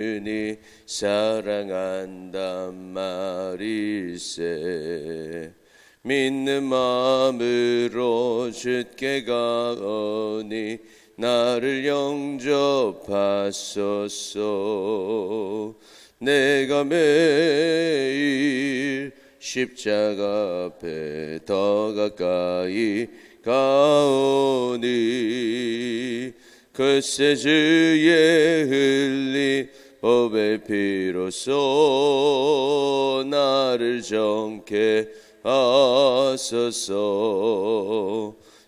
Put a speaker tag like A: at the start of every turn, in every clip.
A: 니 사랑한단 말일세. 믿는 마음으로 주께 가오니 나를 영접하소서. 내가 매일 십자가 앞에 더 가까이 가오니 글쎄 주의 흘린 법의 피로써 나를 정케 하소서.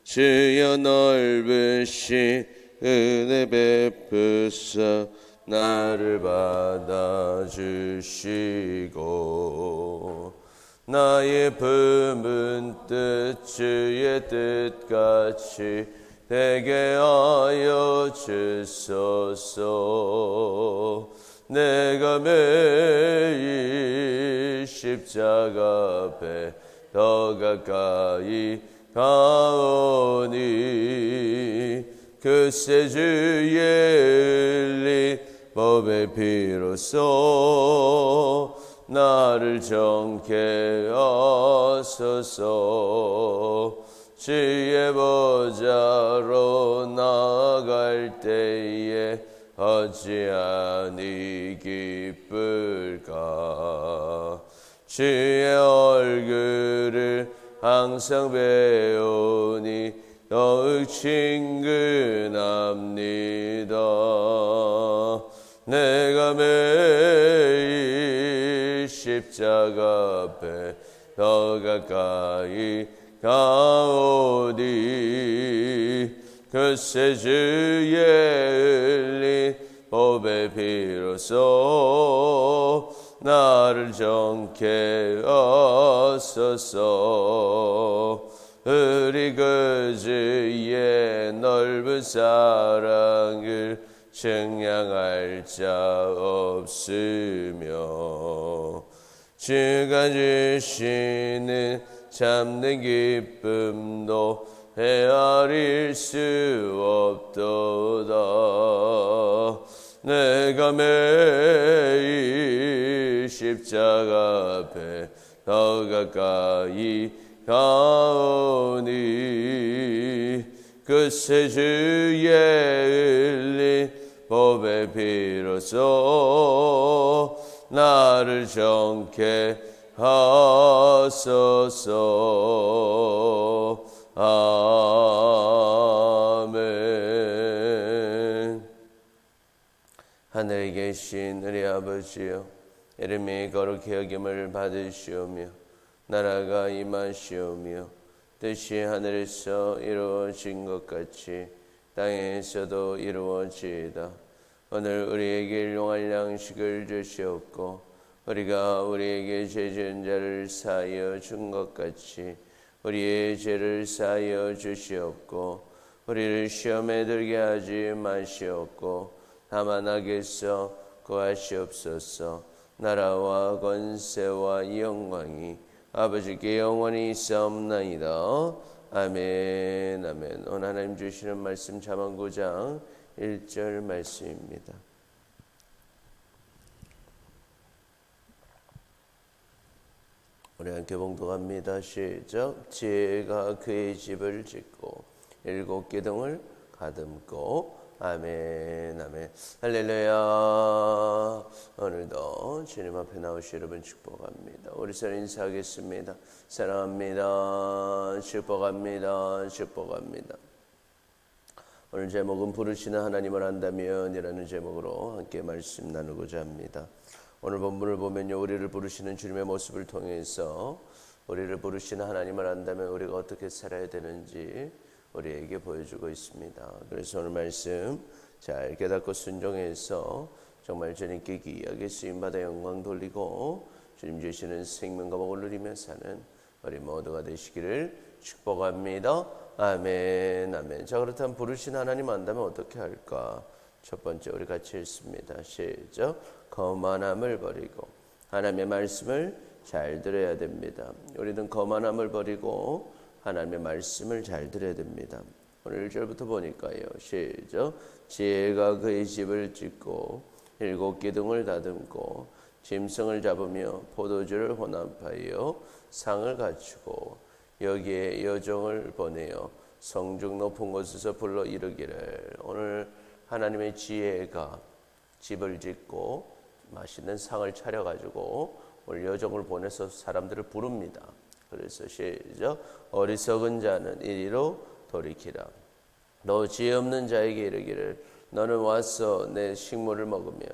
A: 주여 넓으신 은혜 베푸사 나를 받아주시고 나의 품은 뜻 주의 뜻같이 되게 하여 주소서. 내가 매일 십자가 앞에 더 가까이 가오니 글쎄 주의 흘린 법의 피로써 나를 정케 하소서. 주의 보좌로 나아갈 때에 어찌하니 기쁠까. 주의 얼굴을 항상 배우니 더욱 친근합니다. 내가 매일 십자가 앞에 더 가까이 가오니 글쎄 주의 흘린 법의 피로써 나를 정케 하소서. 우리 그 주의 넓은 사랑을 증량할 자 없으며 주가 주시는 참된 기쁨도 헤아릴 수 없도다. 내가 매일 십자가 앞에 더 가까이 가오니 글쎄 주의 흘린 법의 피로써 나를 정케 하소서. 아멘. 하늘에 계신 우리 아버지여, 이름이 거룩히 여김을 받으시오며 나라가 임하시오며 뜻이 하늘에서 이루어진 것 같이 땅에서도 이루어지이다. 오늘 우리에게 일용할 양식을 주시옵고 우리가 우리에게 죄 지은 자를 사하여 준 것 같이 우리의 죄를 사하여 주시옵고 우리를 시험에 들게 하지 마시옵고 다만 악에서 구하시옵소서. 나라와 권세와 영광이 아버지께 영원히 있사옵나이다. 아멘. 아멘. 오늘 하나님 주시는 말씀 잠언 9장 1절 말씀입니다. 우리 함께 봉독합니다. 시작. 지혜가 그의 집을 짓고 7 기둥을 가듬고. 아멘. 아멘. 할렐루야. 오늘도 주님 앞에 나오시 여러분 축복합니다. 우리 서로 인사하겠습니다. 사랑합니다. 축복합니다. 축복합니다. 오늘 제목은 부르시는 하나님을 안다면 이라는 제목으로 함께 말씀 나누고자 합니다. 오늘 본문을 보면요, 우리를 부르시는 주님의 모습을 통해서 우리를 부르시는 하나님을 안다면 우리가 어떻게 살아야 되는지 우리에게 보여주고 있습니다. 그래서 오늘 말씀 잘 깨닫고 순종해서 정말 주님께 귀하게 쓰임받아 영광 돌리고 주님 주시는 생명과 복을 누리며 사는 우리 모두가 되시기를 축복합니다. 아멘. 아멘. 자, 그렇다면 부르신 하나님 안다면 어떻게 할까? 첫 번째 우리 같이 읽습니다. 시작. 거만함을 버리고 하나님의 말씀을 잘 들어야 됩니다. 우리는 거만함을 버리고 하나님의 말씀을 잘 들어야 됩니다. 오늘 1절부터 보니까요. 시작. 지혜가 그의 집을 짓고 7 기둥을 다듬고 짐승을 잡으며 포도주를 혼합하여 상을 갖추고 여기에 여종을 보내어 성중 높은 곳에서 불러 이르기를. 오늘 하나님의 지혜가 집을 짓고 맛있는 상을 차려가지고 오늘 여종을 보내서 사람들을 부릅니다. 그래서 시작. 어리석은 자는 이리로 돌이키라. 너 지혜 없는 자에게 이르기를 너는 와서 내 식물을 먹으며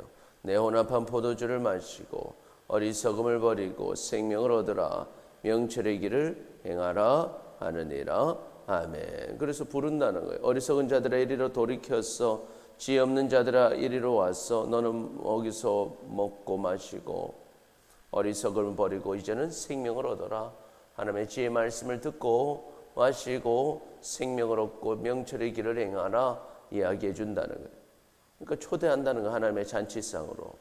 A: 내 혼합한 포도주를 마시고 어리석음을 버리고 생명을 얻으라. 명철의 길을 행하라 하느니라. 아멘. 그래서 부른다는 거예요. 어리석은 자들아 이리로 돌이켰어. 지혜 없는 자들아 이리로 왔어. 너는 거기서 먹고 마시고 어리석음을 버리고 이제는 생명을 얻어라. 하나님의 지혜 말씀을 듣고 마시고 생명을 얻고 명철의 길을 행하라 이야기해 준다는 거예요. 그러니까 초대한다는 거 하나님의 잔치상으로.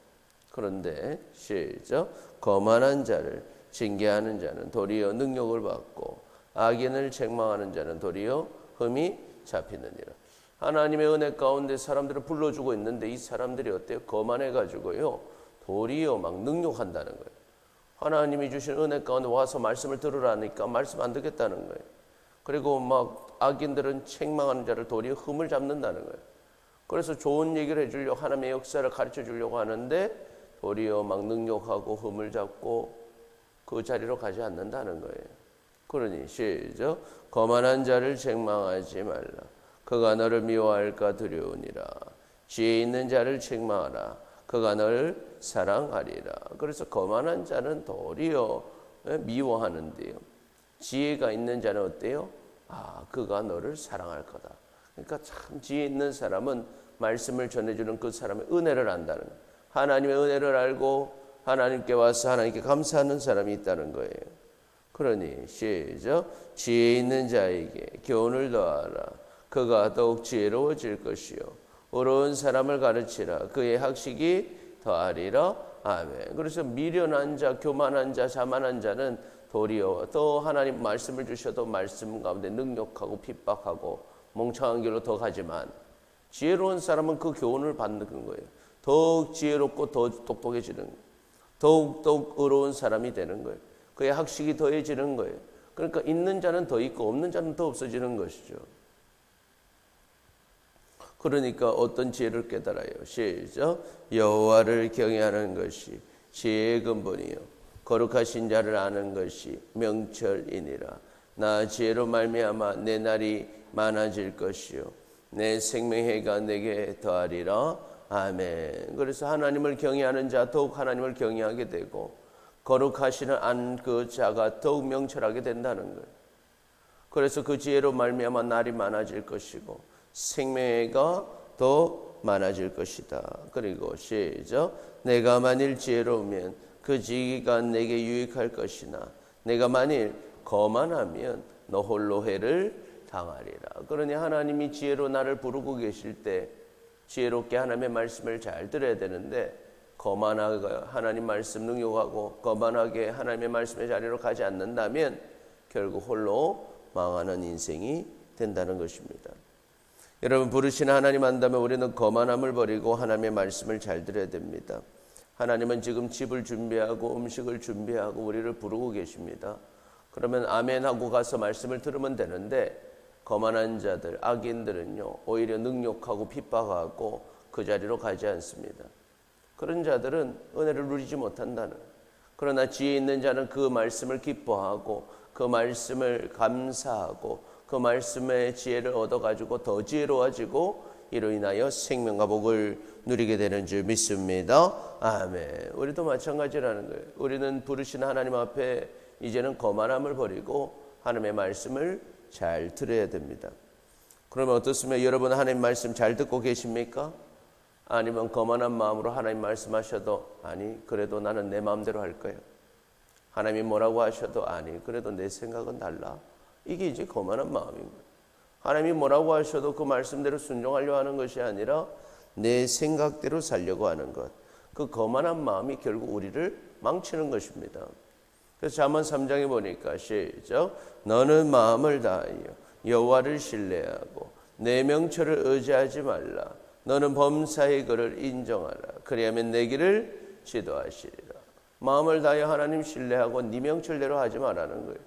A: 그런데 시작. 거만한 자를 징계하는 자는 도리어 능력을 받고 악인을 책망하는 자는 도리어 흠이 잡히느니라. 하나님의 은혜 가운데 사람들을 불러주고 있는데 이 사람들이 어때요? 거만해가지고요 도리어 막 능욕한다는 거예요. 하나님이 주신 은혜 가운데 와서 말씀을 들으라니까 말씀 안 듣겠다는 거예요. 그리고 막 악인들은 책망하는 자를 도리어 흠을 잡는다는 거예요. 그래서 좋은 얘기를 해주려고 하나님의 역사를 가르쳐 주려고 하는데 도리어 막 능욕하고 흠을 잡고 그 자리로 가지 않는다는 거예요. 그러니 시작. 거만한 자를 책망하지 말라. 그가 너를 미워할까 두려우니라. 지혜 있는 자를 책망하라. 그가 너를 사랑하리라. 그래서 거만한 자는 도리어 미워하는데요. 지혜가 있는 자는 어때요? 그가 너를 사랑할 거다. 그러니까 참 지혜 있는 사람은 말씀을 전해주는 그 사람의 은혜를 안다는 거예요. 하나님의 은혜를 알고 하나님께 와서 하나님께 감사하는 사람이 있다는 거예요. 그러니 시작. 지혜 있는 자에게 교훈을 더하라. 그가 더욱 지혜로워질 것이요 어려운 사람을 가르치라. 그의 학식이 더하리라. 아멘. 그래서 미련한 자, 교만한 자, 자만한 자는 도리어 더 하나님 말씀을 주셔도 말씀 가운데 능력하고 핍박하고 멍청한 길로 더 가지만 지혜로운 사람은 그 교훈을 받는 거예요. 더욱 지혜롭고 더 똑똑해지는 거예요. 더욱 어려운 사람이 되는 거예요. 그의 학식이 더해지는 거예요. 그러니까 있는 자는 더 있고 없는 자는 더 없어지는 것이죠. 그러니까 어떤 지혜를 깨달아요. 시작. 여호와를 경외하는 것이 지혜의 근본이요 거룩하신 자를 아는 것이 명철이니라. 나 지혜로 말미암아 내 날이 많아질 것이요 내 생명해가 내게 더하리라. 아멘. 그래서 하나님을 경외하는 자 더욱 하나님을 경외하게 되고 거룩하시는 안 그 자가 더욱 명철하게 된다는 거예요. 그래서 그 지혜로 말미암아 날이 많아질 것이고 생명해가 더 많아질 것이다. 그리고 시작. 내가 만일 지혜로우면 그 지혜가 내게 유익할 것이나 내가 만일 거만하면 너 홀로 해를 당하리라. 그러니 하나님이 지혜로 나를 부르고 계실 때 지혜롭게 하나님의 말씀을 잘 들어야 되는데 거만하게 하나님 말씀 능욕하고 거만하게 하나님의 말씀의 자리로 가지 않는다면 결국 홀로 망하는 인생이 된다는 것입니다. 여러분 부르신 하나님 안다면 우리는 거만함을 버리고 하나님의 말씀을 잘 들어야 됩니다. 하나님은 지금 집을 준비하고 음식을 준비하고 우리를 부르고 계십니다. 그러면 아멘 하고 가서 말씀을 들으면 되는데 거만한 자들, 악인들은요 오히려 능욕하고 핍박하고 그 자리로 가지 않습니다. 그런 자들은 은혜를 누리지 못한다는. 그러나 지혜 있는 자는 그 말씀을 기뻐하고 그 말씀을 감사하고 그 말씀의 지혜를 얻어가지고 더 지혜로워지고 이로 인하여 생명과 복을 누리게 되는 줄 믿습니다. 아멘. 우리도 마찬가지라는 거예요. 우리는 부르신 하나님 앞에 이제는 거만함을 버리고 하나님의 말씀을 잘 들어야 됩니다. 그러면 어떻습니까? 여러분 하나님 말씀 잘 듣고 계십니까? 아니면 거만한 마음으로 하나님 말씀하셔도 아니 그래도 나는 내 마음대로 할 거예요. 하나님이 뭐라고 하셔도 아니 그래도 내 생각은 달라. 이게 이제 거만한 마음인 거예요. 하나님이 뭐라고 하셔도 그 말씀대로 순종하려고 하는 것이 아니라 내 생각대로 살려고 하는 것. 그 거만한 마음이 결국 우리를 망치는 것입니다. 그래서 잠언 3장에 보니까 시작. 너는 마음을 다하여 여호와를 신뢰하고 내 명철을 의지하지 말라. 너는 범사의 그를 인정하라. 그리하면 내 길을 지도하시리라. 마음을 다하여 하나님 신뢰하고 네 명철대로 하지 말라는 거예요.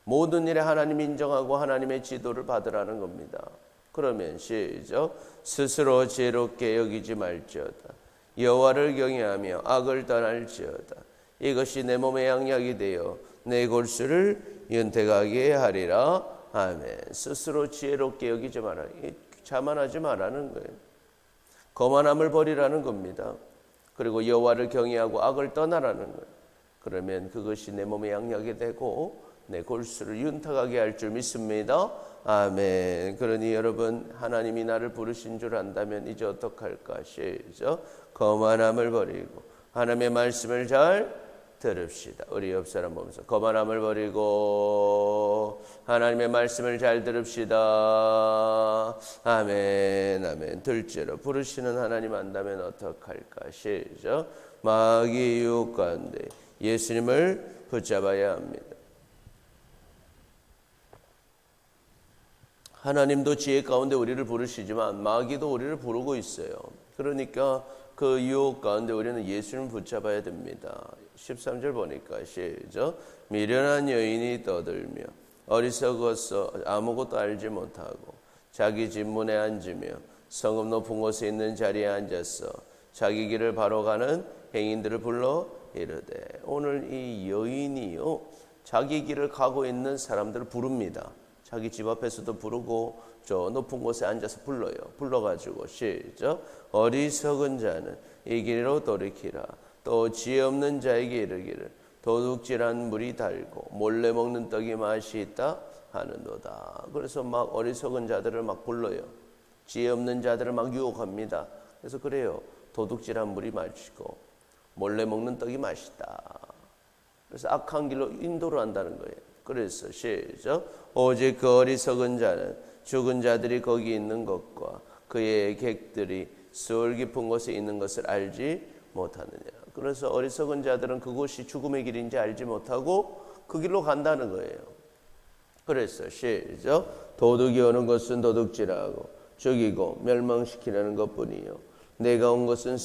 A: 모든 일에 하나님 인정하고 하나님의 지도를 받으라는 겁니다. 그러면 시작. 스스로 지혜롭게 여기지 말지어다. 여호와를 경외하며 악을 떠날지어다. 이것이 내 몸의 양약이 되어 내 골수를 윤택하게 하리라. 아멘. 스스로 지혜롭게 여기지 마라. 자만하지 말라는 거예요. 거만함을 버리라는 겁니다. 그리고 여호와를 경외하고 악을 떠나라는 거예요. 그러면 그것이 내 몸의 양약이 되고 내 골수를 윤탁하게 할 줄 믿습니다. 아멘. 그러니 여러분, 하나님이 나를 부르신 줄 안다면 이제 어떡할까? 시작. 거만함을 버리고 하나님의 말씀을 잘 들읍시다. 우리 옆 사람 보면서 거만함을 버리고 하나님의 말씀을 잘 들읍시다. 아멘. 아멘. 둘째로, 부르시는 하나님 안다면 어떡할까? 시작. 마귀의 유혹 가운데 예수님을 붙잡아야 합니다. 하나님도 지혜 가운데 우리를 부르시지만 마귀도 우리를 부르고 있어요. 그러니까 그 유혹 가운데 우리는 예수님을 붙잡아야 됩니다. 13절 보니까 시작. 미련한 여인이 떠들며 어리석어서 아무것도 알지 못하고 자기 집 문에 앉으며 성읍 높은 곳에 있는 자리에 앉아서 자기 길을 바로 가는 행인들을 불러 이르되. 오늘 이 여인이요, 자기 길을 가고 있는 사람들을 부릅니다. 자기 집 앞에서도 부르고 저 높은 곳에 앉아서 불러요. 불러가지고 시작. 어리석은 자는 이 길로 돌이키라. 또 지혜 없는 자에게 이르기를 도둑질한 물이 달고 몰래 먹는 떡이 맛이 있다 하는도다. 그래서 막 어리석은 자들을 막 불러요. 지혜 없는 자들을 막 유혹합니다. 그래서 그래요. 도둑질한 물이 맛있고 몰래 먹는 떡이 맛있다. 그래서 악한 길로 인도를 한다는 거예요. 그래서 시작. 오직 그 어리석은 자는 죽은 자들이 거기 있는 것과 그의 객들이 수월 깊은 곳에 있는 것을 알지 못하느냐. 그래서 어리석은 자들은 그곳이 죽음의 길인지 알지 못하고 그 길로 간다는 거예요. 그래서 시작. 도둑이 오는 것은 도둑질하고 죽이고 멸망시키려는 것뿐이요 내가 온 것은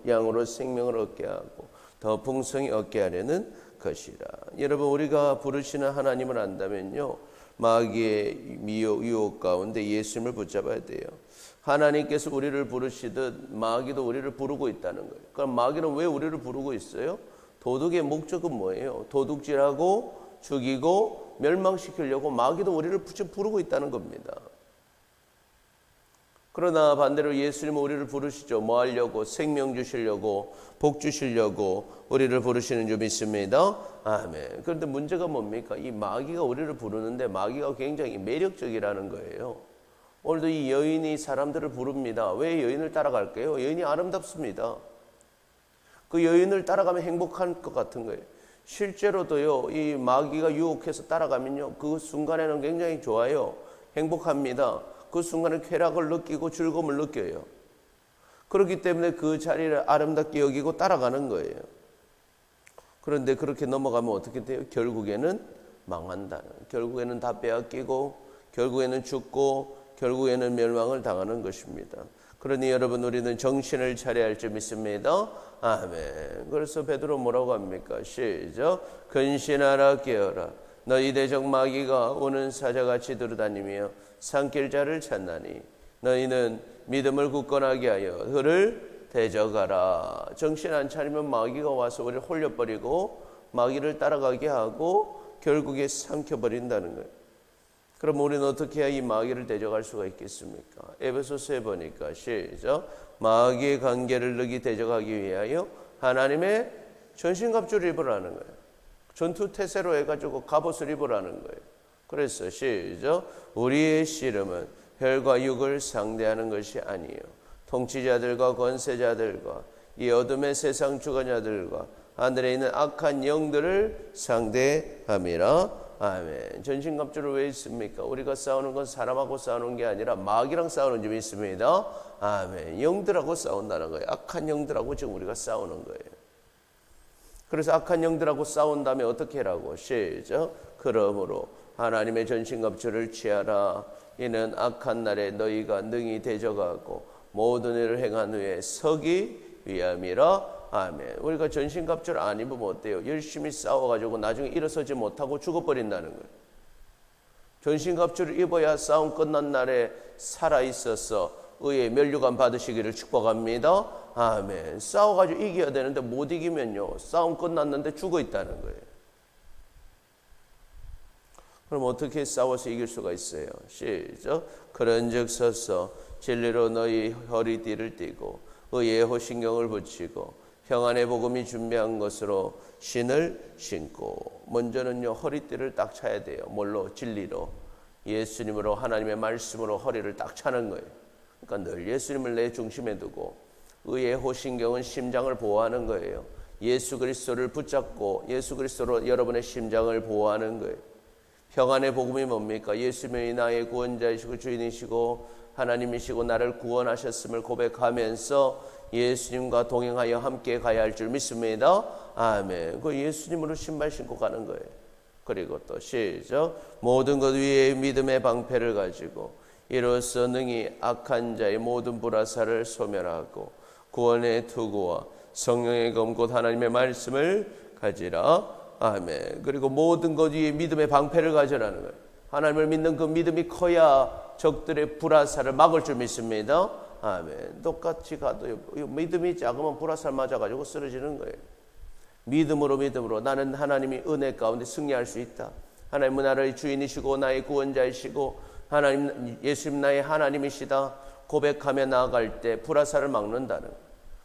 A: 양으로 생명을 얻게 하고 더 풍성히 얻게 하려는 것이라. 여러분, 우리가 부르시는 하나님을 안다면요, 마귀의 유혹 가운데 예수님을 붙잡아야 돼요. 하나님께서 우리를 부르시듯 마귀도 우리를 부르고 있다는 거예요. 그럼 마귀는 왜 우리를 부르고 있어요? 도둑의 목적은 뭐예요? 도둑질하고 죽이고 멸망시키려고 마귀도 우리를 부르고 있다는 겁니다. 그러나 반대로 예수님은 우리를 부르시죠. 뭐 하려고? 생명 주시려고, 복 주시려고 우리를 부르시는 줄 믿습니다. 아멘. 그런데 문제가 뭡니까? 이 마귀가 우리를 부르는데 마귀가 굉장히 매력적이라는 거예요. 오늘도 이 여인이 사람들을 부릅니다. 왜 여인을 따라갈까요? 여인이 아름답습니다. 그 여인을 따라가면 행복할 것 같은 거예요. 실제로도요, 이 마귀가 유혹해서 따라가면요, 그 순간에는 굉장히 좋아요. 행복합니다. 그 순간에 쾌락을 느끼고 즐거움을 느껴요. 그렇기 때문에 그 자리를 아름답게 여기고 따라가는 거예요. 그런데 그렇게 넘어가면 어떻게 돼요? 결국에는 망한다는, 결국에는 다 빼앗기고 결국에는 죽고 결국에는 멸망을 당하는 것입니다. 그러니 여러분, 우리는 정신을 차려야 할 줄 믿습니다. 아멘. 그래서 베드로 뭐라고 합니까? 시작. 근신하라 깨어라. 너희 대적 마귀가 오는 사자같이 두루다니며 삼킬 자를 찾나니 너희는 믿음을 굳건하게 하여 그를 대적하라. 정신 안 차리면 마귀가 와서 우리를 홀려버리고 마귀를 따라가게 하고 결국에 삼켜버린다는 거예요. 그럼 우리는 어떻게 해야 이 마귀를 대적할 수가 있겠습니까? 에베소서에 보니까 시작. 마귀의 관계를 능히 대적하기 위하여 하나님의 전신갑주를 입으라는 거예요. 전투태세로 해가지고 갑옷을 입으라는 거예요. 그래서 시작. 우리의 씨름은 혈과 육을 상대하는 것이 아니요 통치자들과 권세자들과 이 어둠의 세상 주관자들과 하늘에 있는 악한 영들을 상대함이라. 아멘. 전신갑주를 왜 있습니까? 우리가 싸우는 건 사람하고 싸우는 게 아니라 마귀랑 싸우는 줄 믿습니다. 아멘. 영들하고 싸운다는 거예요. 악한 영들하고 지금 우리가 싸우는 거예요. 그래서 악한 영들하고 싸운 다음에 어떻게 하라고? 시작. 그러므로 하나님의 전신갑주를 취하라. 이는 악한 날에 너희가 능히 대적하고 모든 일을 행한 후에 서기 위함이라. 아멘. 우리가 전신갑주를 안 입으면 어때요? 열심히 싸워가지고 나중에 일어서지 못하고 죽어버린다는 거예요. 전신갑주를 입어야 싸움 끝난 날에 살아있어서 의의 면류관 받으시기를 축복합니다. 아멘. 싸워가지고 이겨야 되는데 못 이기면요, 싸움 끝났는데 죽어 있다는 거예요. 그럼 어떻게 싸워서 이길 수가 있어요? 시작. 그런즉 서서 진리로 너희 허리띠를 띠고 의의 호신경을 붙이고 평안의 복음이 준비한 것으로 신을 신고. 먼저는요, 허리띠를 딱 차야 돼요. 뭘로? 진리로. 예수님으로, 하나님의 말씀으로 허리를 딱 차는 거예요. 그러니까 늘 예수님을 내 중심에 두고, 의의 호신경은 심장을 보호하는 거예요. 예수 그리스도를 붙잡고 예수 그리스도로 여러분의 심장을 보호하는 거예요. 평안의 복음이 뭡니까? 예수님이 나의 구원자이시고 주인이시고 하나님이시고 나를 구원하셨음을 고백하면서 예수님과 동행하여 함께 가야 할 줄 믿습니다. 아멘. 그 예수님으로 신발 신고 가는 거예요. 그리고 또 시작. 모든 것 위에 믿음의 방패를 가지고 이로써 능히 악한 자의 모든 불화살을 소멸하고 구원의 투구와 성령의 검 곧 하나님의 말씀을 가지라. 아멘. 그리고 모든 것 위에 믿음의 방패를 가지라는 거예요. 하나님을 믿는 그 믿음이 커야 적들의 불화살을 막을 줄 믿습니다. 아멘. 똑같이 가도 믿음이 작으면 불화살 맞아가지고 쓰러지는 거예요. 믿음으로 나는 하나님이 은혜 가운데 승리할 수 있다. 하나님은 나의 주인이시고 나의 구원자이시고 하나님, 예수님 나의 하나님이시다 고백하며 나아갈 때 불화살을 막는다는.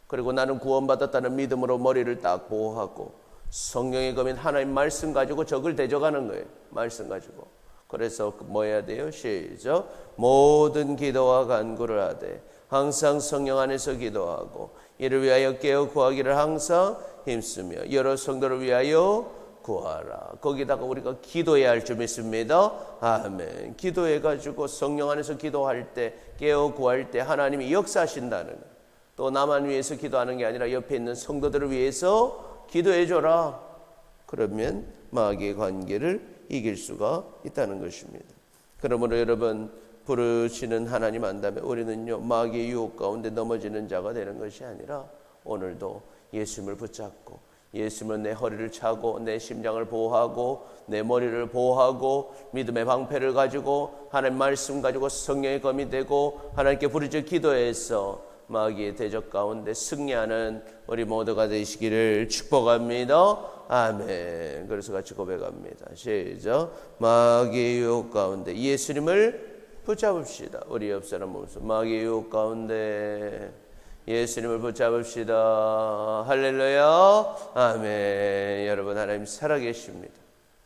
A: 그리고 나는 구원받았다는 믿음으로 머리를 딱 보호하고 성령의 검인 하나님 말씀 가지고 적을 대적하는 거예요. 말씀 가지고. 그래서 뭐 해야 돼요? 시작. 모든 기도와 간구를 하되 항상 성령 안에서 기도하고 이를 위하여 깨어 구하기를 항상 힘쓰며 여러 성도를 위하여 구하라. 거기다가 우리가 기도해야 할 줄 믿습니다. 아멘. 기도해가지고 성령 안에서 기도할 때, 깨어 구할 때 하나님이 역사하신다는. 또 나만 위해서 기도하는 게 아니라 옆에 있는 성도들을 위해서 기도해줘라. 그러면 마귀의 관계를 이길 수가 있다는 것입니다. 그러므로 여러분, 부르시는 하나님 안다면 우리는요, 마귀의 유혹 가운데 넘어지는 자가 되는 것이 아니라 오늘도 예수님을 붙잡고 예수님은 내 허리를 차고 내 심장을 보호하고 내 머리를 보호하고 믿음의 방패를 가지고 하나님 말씀 가지고 성령의 검이 되고 하나님께 부르짖어 기도해서 마귀의 대적 가운데 승리하는 우리 모두가 되시기를 축복합니다. 아멘. 그래서 같이 고백합니다. 시작. 마귀의 유혹 가운데 예수님을 붙잡읍시다. 우리 옆 사람 몸소 마귀의 유혹 가운데 예수님을 붙잡읍시다. 할렐루야. 아멘. 여러분, 하나님 살아계십니다.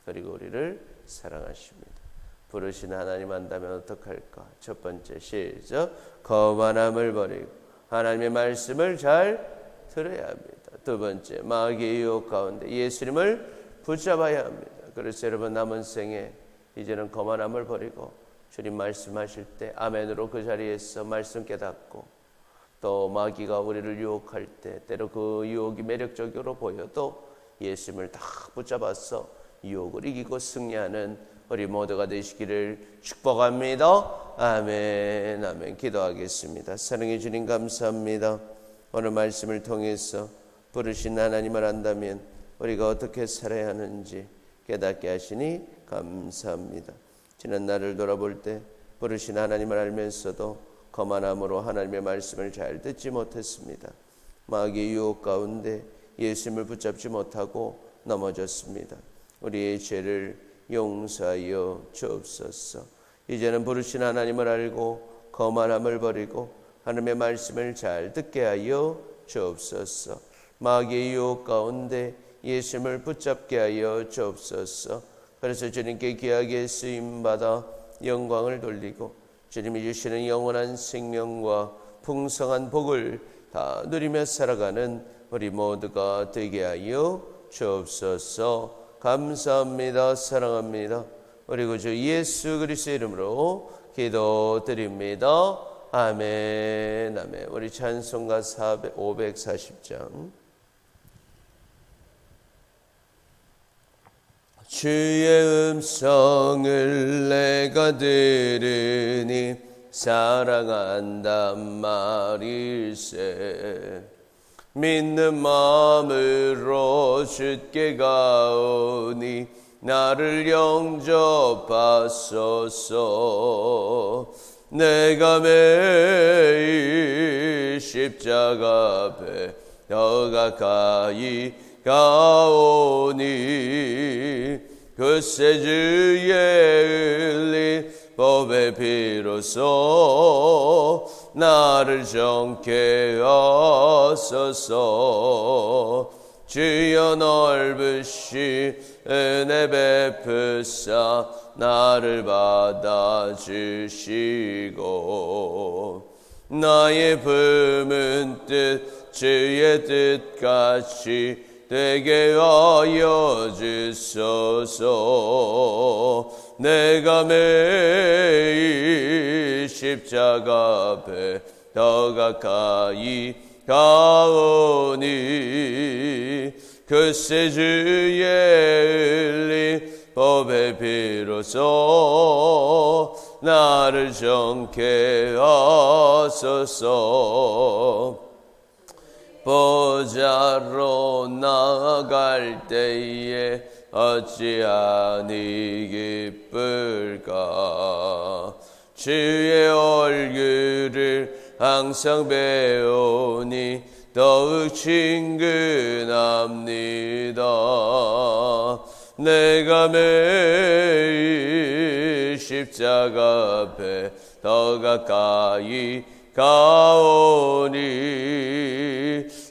A: 그리고 우리를 사랑하십니다. 부르신 하나님 안다면 어떡할까? 첫 번째 시작. 거만함을 버리고 하나님의 말씀을 잘 들어야 합니다. 두 번째, 마귀의 유혹 가운데 예수님을 붙잡아야 합니다. 그래서 여러분, 남은 생에 이제는 거만함을 버리고 주님 말씀하실 때 아멘으로 그 자리에서 말씀 깨닫고, 또 마귀가 우리를 유혹할 때 때로 그 유혹이 매력적으로 보여도 예수님을 다 붙잡아서 유혹을 이기고 승리하는 우리 모두가 되시기를 축복합니다. 아멘. 아멘. 기도하겠습니다. 사랑해 주님 감사합니다. 오늘 말씀을 통해서 부르신 하나님을 안다면 우리가 어떻게 살아야 하는지 깨닫게 하시니 감사합니다. 지난 날을 돌아볼 때 부르신 하나님을 알면서도 거만함으로 하나님의 말씀을 잘 듣지 못했습니다. 마귀의 유혹 가운데 예수님을 붙잡지 못하고 넘어졌습니다. 우리의 죄를 용서하여 주옵소서. 이제는 부르신 하나님을 알고 거만함을 버리고 하나님의 말씀을 잘 듣게 하여 주옵소서. 마귀의 유혹 가운데 예수님을 붙잡게 하여 주옵소서. 그래서 주님께 귀하게 쓰임받아 영광을 돌리고 주님이 주시는 영원한 생명과 풍성한 복을 다 누리며 살아가는 우리 모두가 되게 하여 주옵소서. 감사합니다. 사랑합니다. 우리 구주 예수 그리스도의 이름으로 기도드립니다. 아멘. 아멘. 우리 찬송가 540장. 주의 음성을 내가 들으니 사랑한단 말일세. 믿는 마음으로 주께 가오니 나를 영접하소서. 내가 매일 십자가 앞에 더 가까이 가오니 그새 주의 흘린 법의 피로써 나를 정케 하소서. 주여 넓으신 은혜 베푸사 나를 받아주시고 나의 품은 뜻 주의 뜻같이 되게 하여 주소서. 내가 매일 십자가 앞에 더 가까이 가오니 그새 주의 흘린 법의 피로써 나를 정케 하소서. 보좌로 나아갈 때에 어찌하니 기쁠까. 주의 얼굴을 항상 배우니 더욱 친근합니다. 내가 매일 십자가 앞에 더 가까이 가오니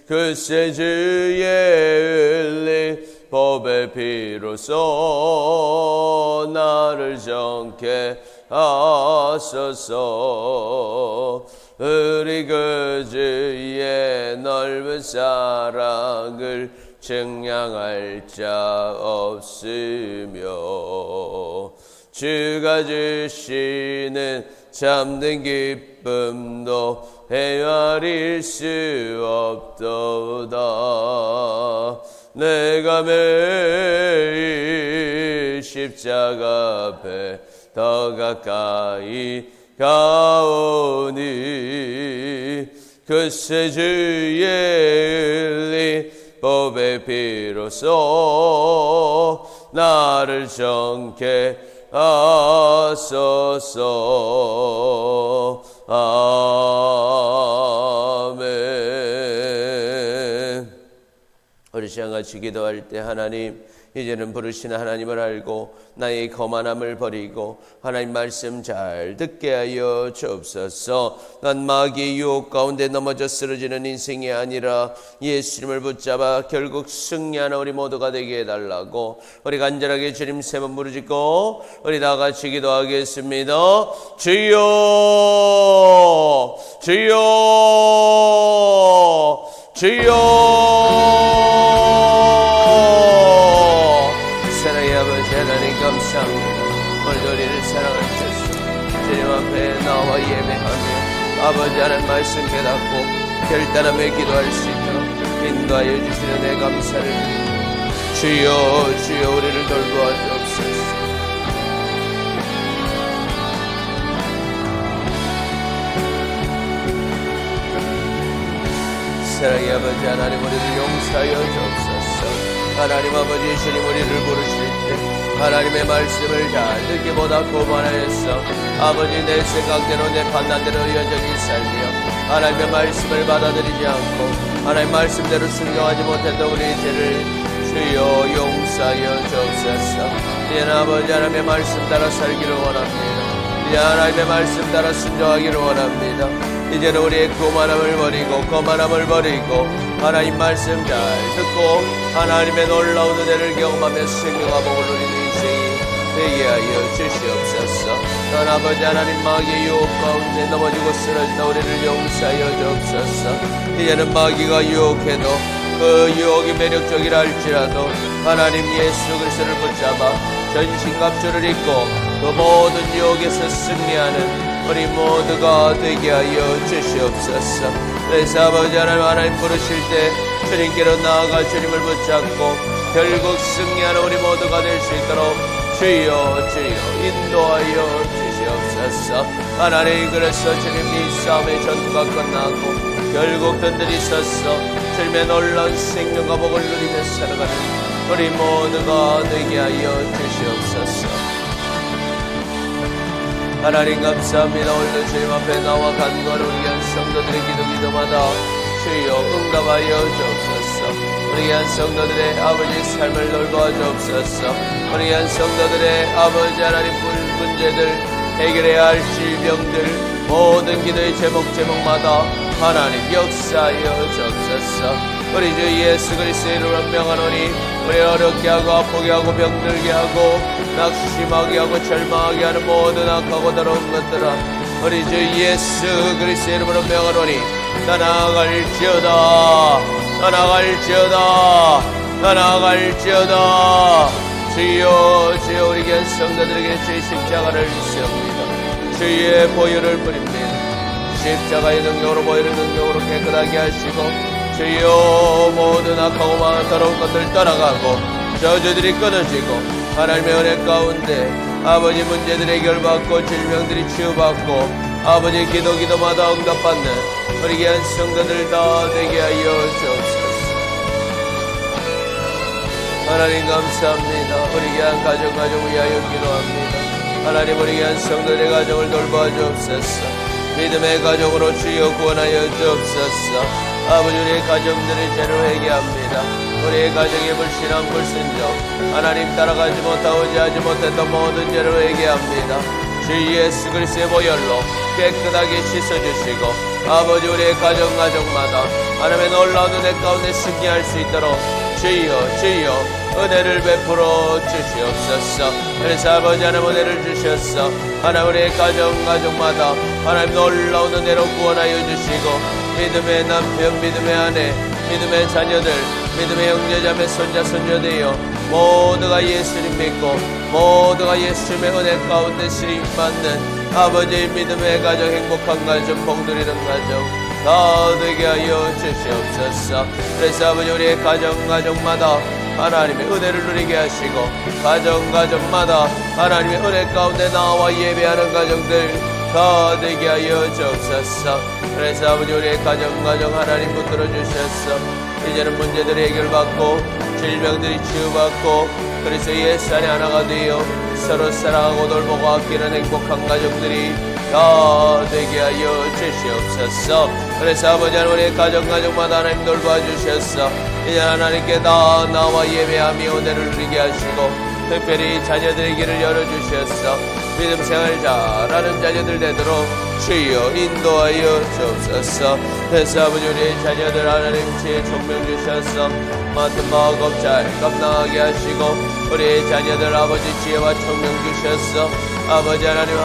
A: 그새 주의 흘린 법의 피로써 나를 정케 하소서. 우리 그 주의 넓은 사랑을 증량할 자 없으며 주가 주시는 참된 기쁨도 헤아릴 수 없도다. 내가 매일 십자가 앞에 더 가까이 가오니 그새 주의 흘린 법의 피로써 나를 정케 하소서. 아멘. 우리 시간같이 기도할 때 하나님, 이제는 부르시는 하나님을 알고 나의 거만함을 버리고 하나님 말씀 잘 듣게 하여 주옵소서. 난 마귀의 유혹 가운데 넘어져 쓰러지는 인생이 아니라 예수님을 붙잡아 결국 승리하는 우리 모두가 되게 해달라고 우리 간절하게 주님 세 번 부르짖고 우리 다 같이 기도하겠습니다. 주여 주여 주여. 사랑의 아버지 하나님 감사합니다. 오늘도 우리를 사랑을 주시고 주님 앞에 나와 예배하며 아버지 하나님 말씀 깨닫고 결단하며 기도할 수 있도록 인도하여 주시는 내 감사를 드립니다. 주여 주여 우리를 돌보아 주옵소서. 사랑의 아버지 하나님 우리를 용서하여 주옵소서. 하나님 아버지 주님 우리를 부르실 때 하나님의 말씀을 잘 듣기보다 고만하였어 아버지 내 생각대로 내 판단대로 여전히 살며 하나님의 말씀을 받아들이지 않고 하나님 말씀대로 순종하지 못했던 우리의 죄를 주여 용서하여 주옵소서. 이제는 아버지 하나님의 말씀 따라 살기를 원합니다. 이제 하나님의 말씀 따라 순종하기를 원합니다. 이제는 우리의 거만함을 버리고 하나님 말씀 잘 듣고 하나님의 놀라운 은혜를 경험하며 생명과 복을 누리는 인생이 되게 하여 주시옵소서. 넌 아버지 하나님 마귀의 유혹 가운데 넘어지고 쓰러지다 우리를 용서하여 주옵소서. 이제는 마귀가 유혹해도 그 유혹이 매력적이라 할지라도 하나님 예수 그리스도를 붙잡아 전신갑주를 입고 그 모든 유혹에서 승리하는 우리 모두가 되게 하여 주시옵소서. 그래서 아버지 하나님 부르실 때 주님께로 나아가 주님을 붙잡고 결국 승리하는 우리 모두가 될 수 있도록 주여 주여 인도하여 주시옵소서. 하나님 그래서 주님 이 싸움의 전투가 끝나고 결국 든든히서서 주님의 놀라운 생명과 복을 누리며 살아가는 우리 모두가 되게 하여 주시옵소서. 하나님 감사합니다. 오늘도 주님 앞에 나와 간구하는 우리 귀한 성도들의 기도마다 주여 응답하여 주옵소서. 우리 귀한 성도들의 아버지 삶을 돌보아 주옵소서. 우리 귀한 성도들의 아버지 하나님 문제들 해결해야 할 질병들 모든 기도의 제목마다 하나님 역사하여 주옵소서. 우리 주 예수 그리스도의 이름으로 명하노니 우리 어렵게 하고 아프게 하고 병들게 하고 낙심하게 하고 절망하게 하는 모든 악하고 더러운 것들아 우리 주 예수 그리스도의 이름으로 명하노니 떠나갈지어다 떠나갈지어다 떠나갈지어다. 주여 주여 우리 귀한 성도들에게 주의 십자가를 세웁니다. 주의 보혈을 뿌립니다. 십자가의 능력으로 보혈의 능력으로 깨끗하게 하시고 주여 모든 악하고 더러운 것들 떠나가고 저주들이 끊어지고 하나님의 은혜 가운데 아버지 문제들 해결받고 질병들이 치유받고 아버지 기도마다 응답받는 우리 귀한 성도들 다 되게 하여 주옵소서. 하나님 감사합니다. 우리 귀한 가정 위하여 기도합니다. 하나님 우리 귀한 성도들의 가정을 돌보아 주옵소서. 믿음의 가정으로 주여 구원하여 주옵소서. 아버지 우리의 가정들의 죄를 회개합니다. 우리의 가정의 불신앙 불순종 하나님 따라가지 못하고 지하지 못했던 모든 죄를 회개합니다. 주 예수 그리스도의 보혈로 깨끗하게 씻어주시고 아버지 우리의 가정마다 하나님의 놀라운 은혜 가운데 승리할 수 있도록 주여 은혜를 베풀어 주시옵소서. 그래서 아버지 하나님 은혜를 주셨어. 하나님 우리의 가정마다 하나님 놀라운 은혜로 구원하여 주시고 믿음의 남편, 믿음의 아내, 믿음의 자녀들, 믿음의 형제자매, 손자, 손녀 되어 모두가 예수님 믿고 모두가 예수님의 은혜 가운데 쓰임받는 아버지의 믿음의 가정, 행복한 가정, 복누리는 가정 다 되게 하여 주시옵소서. 그래서 아버지 우리의 가정마다 하나님의 은혜를 누리게 하시고 가정마다 하나님의 은혜 가운데 나와 예배하는 가정들 다 되게 하여 주옵소서. 그래서 아버지 우리의 가정 하나님 붙들어 주셨어. 이제는 문제들이 해결받고 질병들이 치유받고 그래서 예수 안에 하나가 되어 서로 사랑하고 돌보고 아끼는 행복한 가정들이 다 되게 하여 주시옵소서. 그래서 아버지 하나님 우리의 가정마다 하나님 돌봐 주셨어. 이제 하나님께 다 나와 예배하며 은혜를 누리게 하시고 특별히 자녀들의 길을 열어주셨어. 믿음 생활 잘하는 자녀들 되도록 주여 인도하여 주옵소서. 그래서 아버지 우리의 자녀들 하나님 지혜 총명 주셔서 맡은 마음 잘 감당하게 하시고 우리의 자녀들 아버지 지혜와 총명 주셔서 아버지 하나님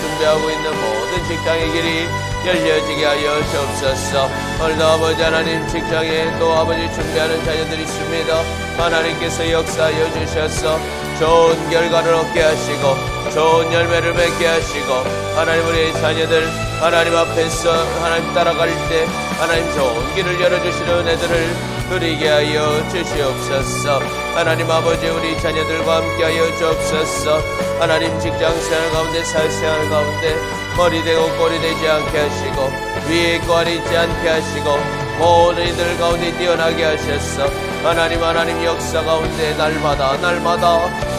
A: 준비하고 있는 모든 직장의 길이 열려지게 하여 주옵소서. 오늘도 아버지 하나님 직장에 또 아버지 준비하는 자녀들이 있습니다. 하나님께서 역사하여 주셔서 좋은 결과를 얻게 하시고 좋은 열매를 맺게 하시고 하나님 우리의 자녀들 하나님 앞에서 하나님 따라갈 때 하나님 좋은 길을 열어주시는 은혜들을 누리게 하여 주시옵소서. 하나님 아버지 우리 자녀들과 함께 하여 주옵소서. 하나님 직장생활 가운데 사회생활 가운데 머리 되고 꼬리 되지 않게 하시고 위에 있고 아래 있지 않게 하시고 모든 이들 가운데 뛰어나게 하셨어. 하나님 역사 가운데 날마다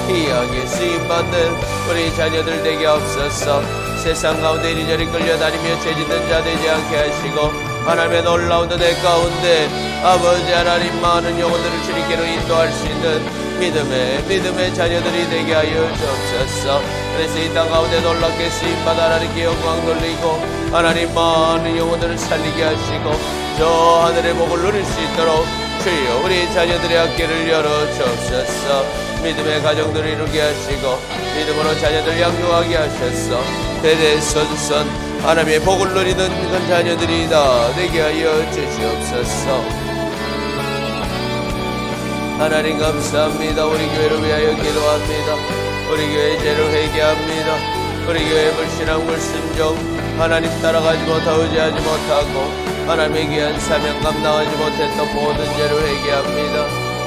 A: 희하게 쓰임받는 우리 자녀들 되게 없어서 세상 가운데 이리저리 끌려다니며 죄짓는 자 되지 않게 하시고 하나님의 놀라운 은혜 가운데 아버지 하나님 많은 영혼들을 주님께로 인도할 수 있는 믿음의 자녀들이 되게 하여 주옵소서. 그래서 이 땅 가운데 놀랍게 쓰임받아 하나님께 영광 돌리고 하나님 많은 영혼들을 살리게 하시고 저 하늘의 복을 누릴 수 있도록 주여 우리 자녀들의 앞길을 열어 주옵소서. 믿음의 가정들을 이루게 하시고 믿음으로 자녀들 양육하게 하셨어. 대대손손 하나님의 복을 누리는 그 자녀들이 다 되게 하여 주시옵소서. 하나님 감사합니다. 우리 교회를 위하여 기도합니다. 우리 교회의 죄를 회개합니다. 우리 교회의 불신앙 불순종 하나님 따라가지 못하고 의지하지 못하고 하나님의 귀한 사명 감당하지 못했던 모든 죄를 회개합니다.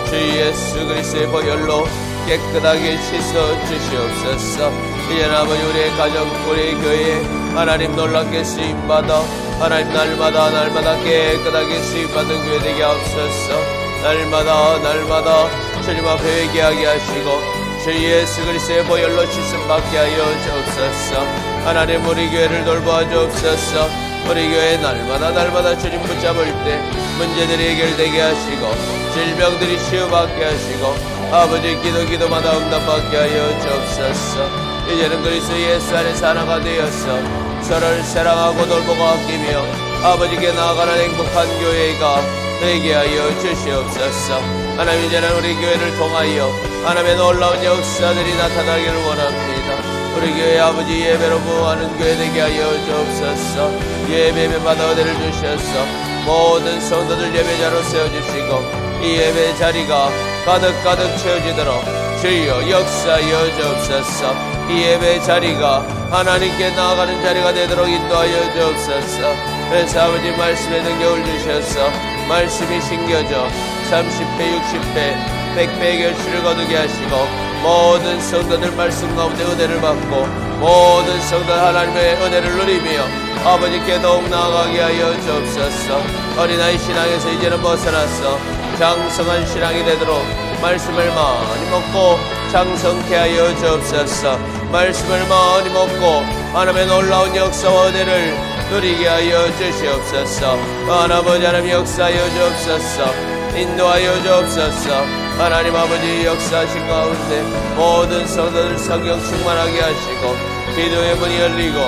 A: 주 예수 그리스도의 보혈로 깨끗하게 씻어 주시옵소서. 이제는 아버지 우리의 가정, 우리의 교회 하나님 놀랍게 쓰임받아 하나님 날마다 깨끗하게 쓰임받은 교회 되게 하옵소서. 날마다 주님 앞에 회개하게 하시고 주 예수 그리스도의 보혈로 씻음받게 하여 주옵소서. 하나님 우리 교회를 돌보아 주옵소서. 우리 교회 날마다 주님 붙잡을 때 문제들이 해결되게 하시고 질병들이 치유받게 하시고 아버지 기도마다 응답받게 하여 주옵소서. 이제는 그리스도 예수 안에서 하나가 되어서 서로를 사랑하고 돌보고 아끼며 아버지께 나아가는 행복한 교회가 되게 하여 주시옵소서. 하나님 이제는 우리 교회를 통하여 하나님의 놀라운 역사들이 나타나기를 원합니다. 우리 교회 아버지 예배로 무하는 교회 되게 하여 주옵소서. 예배받아 은혜를 주셔서 모든 성도들 예배자로 세워주시고 이 예배 자리가 가득 채워지도록 주여 역사하여 주옵소서. 이 예배 자리가 하나님께 나아가는 자리가 되도록 인도하여 주옵소서. 그래서 아버지 말씀에 능력을 주셔서 말씀이 심겨져 30배 60배 100배의 결실을 거두게 하시고 모든 성도들 말씀 가운데 은혜를 받고 모든 성도 하나님의 은혜를 누리며 아버지께 더욱 나아가게 하여 주옵소서. 어린아이 신앙에서 이제는 벗어나서 장성한 신앙이 되도록 말씀을 많이 먹고 장성케 하여 주옵소서. 말씀을 많이 먹고 하나님의 놀라운 역사와 은혜를 누리게 하여 주시옵소서. 아버지 하나님 역사하여 주옵소서. 인도하여 주옵소서. 하나님 아버지 역사하신 가운데 모든 성도들 성령 충만하게 하시고 기도의 문이 열리고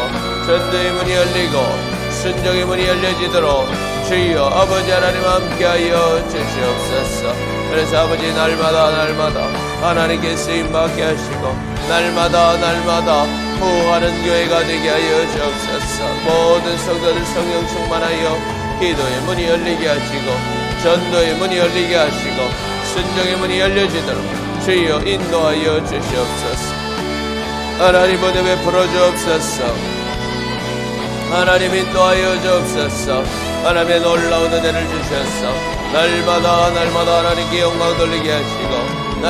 A: 전도의 문이 열리고 순종의 문이 열려지도록 주여 아버지 하나님 함께하여 주시옵소서. 그래서 아버지 날마다 하나님께 쓰임받게 하시고 날마다 후하는 교회가 되게 하여 주옵소서. 모든 성도들 성령 충만하여 기도의 문이 열리게 하시고 전도의 문이 열리게 하시고 순종의 문이 열려지도록 주여 인도하여 주시옵소서. 하나님 은혜 베풀어 주옵소서. 하나님 인도하여 주옵소서. 하나님의 놀라운 은혜를 주셔서 날마다 하나님께 영광 돌리게 하시고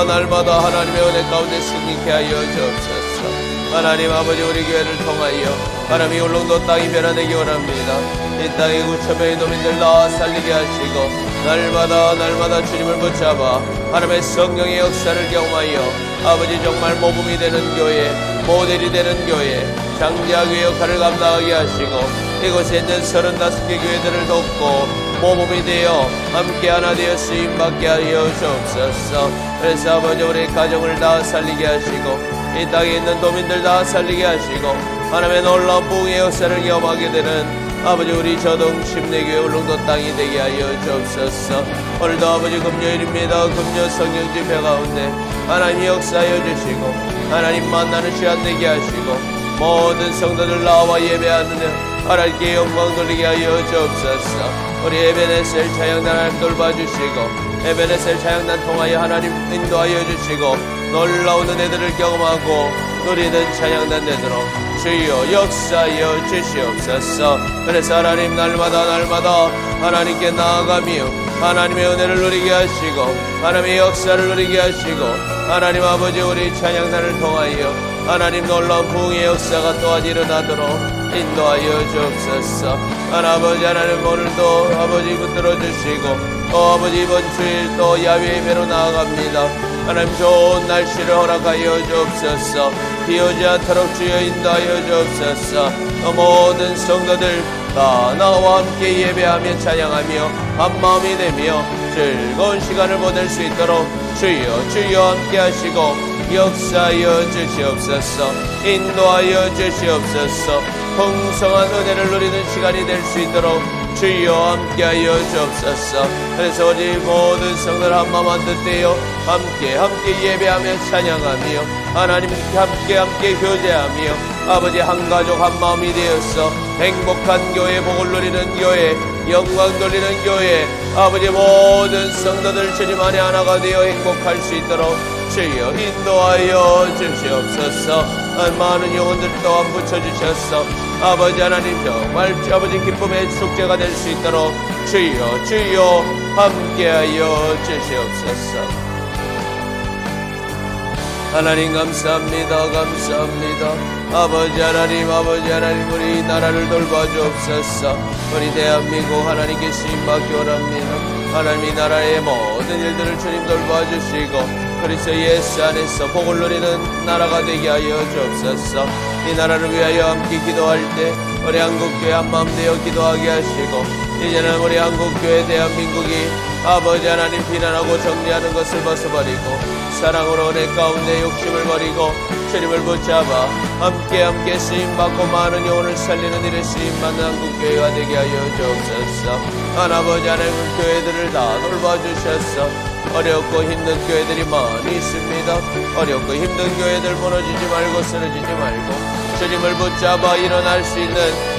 A: 날마다 하나님의 은혜 가운데 승리케 하여 주옵소서. 하나님 아버지 우리 교회를 통하여 하나님이 울릉도 땅이 변화되기 원합니다. 이 땅의 9,000명의 노민들 다 살리게 하시고 날마다 주님을 붙잡아 하나님의 성령의 역사를 경험하여 아버지 정말 모범이 되는 교회 모델이 되는 교회 장자교회 역할을 감당하게 하시고 이곳에 있는 35개 교회들을 돕고 모범이 되어 함께 하나 되어 쓰임받게 하여 주옵소서. 그래서 아버지 우리 가정을 다 살리게 하시고 이 땅에 있는 도민들 다 살리게 하시고 하나님의 놀라운 부흥의 역사를 경험하게 되는 아버지 우리 저동 침례교회 울릉도 땅이 되게 하여 주옵소서. 오늘도 아버지 금요일입니다. 금요 성령 집회 가운데 하나님 역사하여 주시고 하나님 만나는 시간 되게 하시고 모든 성도들 나와 예배하는 하나님께 영광 돌리게 하여 주옵소서. 우리 에베네셀 찬양단 하나님 돌봐주시고 에베네셀 찬양단 통하여 하나님 인도하여 주시고 놀라운 은혜들을 경험하고 누리는 찬양단 되도록 주여 역사하여 주시옵소서. 그래서 하나님 날마다 하나님께 나아가며 하나님의 은혜를 누리게 하시고 하나님의 역사를 누리게 하시고 하나님 아버지 우리 찬양단을 통하여 하나님 놀라운 부흥의 역사가 또한 일어나도록 인도하여 주옵소서. 아버지 하나님 오늘도 아버지 붙들어 주시고 또 아버지 이번 주일 또 야외 예배로 나아갑니다. 하나님 좋은 날씨를 허락하여 주옵소서. 비 오지 않도록 주여 인도하여 주옵소서. 모든 성도들 다 나와 함께 예배하며 찬양하며 한마음이 되며 즐거운 시간을 보낼 수 있도록 주여 함께 하시고 역사하여 주시옵소서. 인도하여 주시옵소서. 풍성한 은혜를 누리는 시간이 될 수 있도록 주여 함께하여 주옵소서. 그래서 우리 모든 성도들 한마음 한뜻되어 함께 예배하며 찬양하며 하나님 함께 교제하며 아버지 한 가족 한 마음이 되어서 행복한 교회 복을 누리는 교회 영광 돌리는 교회 아버지 모든 성도들 주님 안에 하나가 되어 행복할 수 있도록 주여 인도하여 주시옵소서. 많은 영혼들 또한 붙여주셔서 아버지 하나님 정말 아버지 기쁨의 축제가 될 수 있도록 주여 함께하여 주시옵소서. 하나님 감사합니다. 감사합니다. 아버지 하나님 우리 나라를 돌봐주옵소서. 우리 대한민국 하나님께 쓰임받기 원합니다. 하나님 이 나라의 모든 일들을 주님 돌봐주시고 그리스도 예수 안에서 복을 누리는 나라가 되게 하여 주옵소서. 이 나라를 위하여 함께 기도할 때 우리 한국교회 한마음 되어 기도하게 하시고 이제는 우리 한국교회 대한민국이 아버지 하나님 비난하고 정리하는 것을 벗어버리고 사랑으로 은혜 가운데 욕심을 버리고 주님을 붙잡아 함께 쓰임받고 많은 영혼을 살리는 일에 쓰임받는 한국교회가 되게 하여 주옵소서. 아버지 하나님 교회들을 다 돌봐주셔서 어렵고 힘든 교회들이 많이 있습니다. 어렵고 힘든 교회들 무너지지 말고 쓰러지지 말고 주님을 붙잡아 일어날 수 있는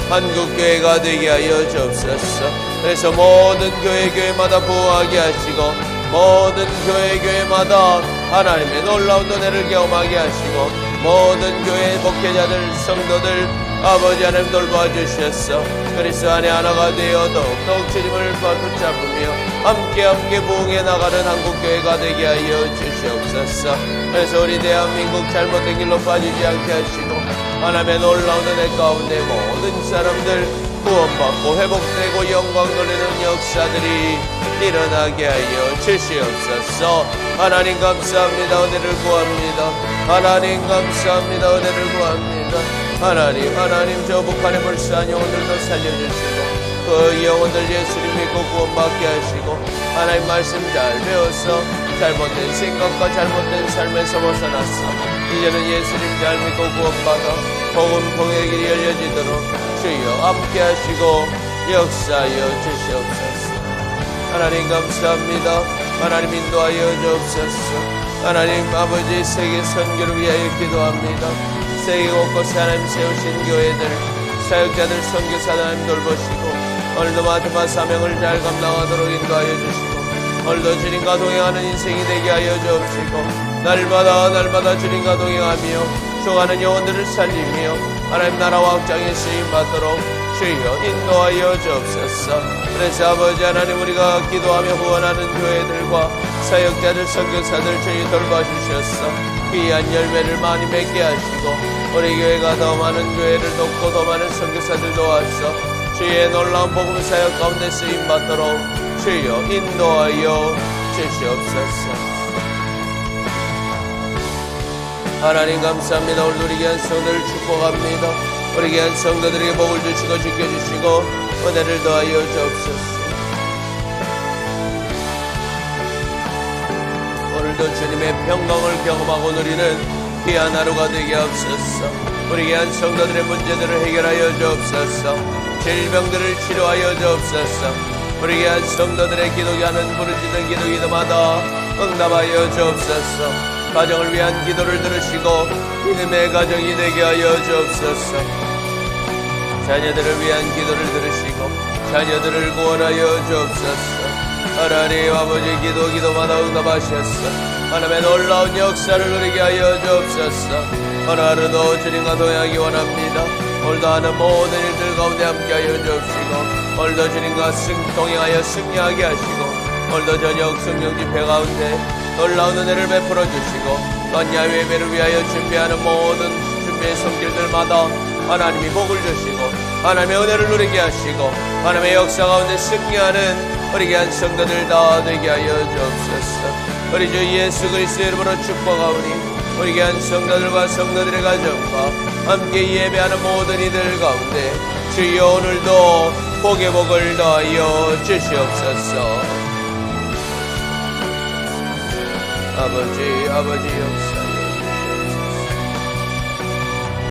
A: 한국교회가 되게 하여 주옵소서. 그래서 모든 교회마다 부흥하게 하시고 모든 교회마다 하나님의 놀라운 은혜를 경험하게 하시고 모든 교회 목회자들 성도들 아버지 하나님 돌봐주셔서 그리스도 안에 하나가 되어 더욱 주님을 붙잡으며 함께 부흥해 나가는 한국교회가 되게 하여 주시옵소서. 그래서 우리 대한민국 잘못된 길로 빠지지 않게 하시고 하나님의 놀라운 은혜 가운데 모든 사람들 구원받고 회복되고 영광 돌리는 역사들이 일어나게 하여 주시옵소서. 하나님 감사합니다. 은혜를 구합니다. 하나님 감사합니다. 은혜를 구합니다. 하나님 저 북한의 불쌍한 영혼들도 살려주시고 그 영혼들 예수님 믿고 구원받게 하시고 하나님 말씀 잘 배워서 잘못된 생각과 잘못된 삶에서 벗어났어 이제는 예수님 잘 믿고 구원받아 복음 통의 길이 열려지도록 주여 함께 하시고 역사하여 주시옵소서. 하나님 감사합니다. 하나님 인도하여 주옵소서. 하나님 아버지 세계 선교를 위하여 기도합니다. 세계 곳곳에 하나님 세우신 교회들 사역자들 선교사들 하나님 돌보시고 오늘도 마지막 사명을 잘 감당하도록 인도하여 주시고 오늘도 주님과 동행하는 인생이 되게 하여 주옵시고 날마다 주님과 동행하며 죽어가는 영혼들을 살리며 하나님 나라와 확장에 쓰임받도록 주여 인도하여 주옵소서. 그래서 아버지 하나님 우리가 기도하며 후원하는 교회들과 사역자들 선교사들 주여 돌봐주셔서 귀한 열매를 많이 맺게 하시고 우리 교회가 더 많은 교회를 돕고 더 많은 선교사들 도와서 주의 놀라운 복음 사역 가운데 쓰임받도록 주여 인도하여 주시옵소서. 하나님 감사합니다. 오늘 우리 귀한 성도를 축복합니다. 우리 귀한 성도들에게 복을 주시고 지켜주시고 은혜를 더하여 주옵소서. 오늘도 주님의 평강을 경험하고 누리는 귀한 하루가 되게 하옵소서. 우리 귀한 성도들의 문제들을 해결하여 주옵소서. 질병들을 치료하여 주옵소서. 우리 귀한 성도들의 기도하는 부르짖는 기도마다 응답하여 주옵소서. 가정을 위한 기도를 들으시고 믿음의 가정이 되게 하여 주옵소서. 자녀들을 위한 기도를 들으시고 자녀들을 구원하여 주옵소서. 하나님 아버지 기도마다 응답하셨어. 하나님의 놀라운 역사를 누리게 하여 주옵소서. 오늘 하루도 주님과 동행하기 원합니다. 오늘도 하는 모든 일들 가운데 함께하여 주옵시고 오늘도 주님과 동행하여 승리하게 하시고 오늘도 저녁 성령 집회 가운데 놀라운 은혜를 베풀어 주시고 또한 야외 예배를 위하여 준비하는 모든 준비의 손길들마다 하나님이 복을 주시고 하나님의 은혜를 누리게 하시고 하나님의 역사 가운데 승리하는 우리 귀한 성도들 다 되게 하여 주옵소서. 우리 주 예수 그리스도의 이름으로 축복하오니 우리 귀한 성도들과 성도들의 가정과 함께 예배하는 모든 이들 가운데 주여 오늘도 복의 복을 더하여 주시옵소서. 아버지 역사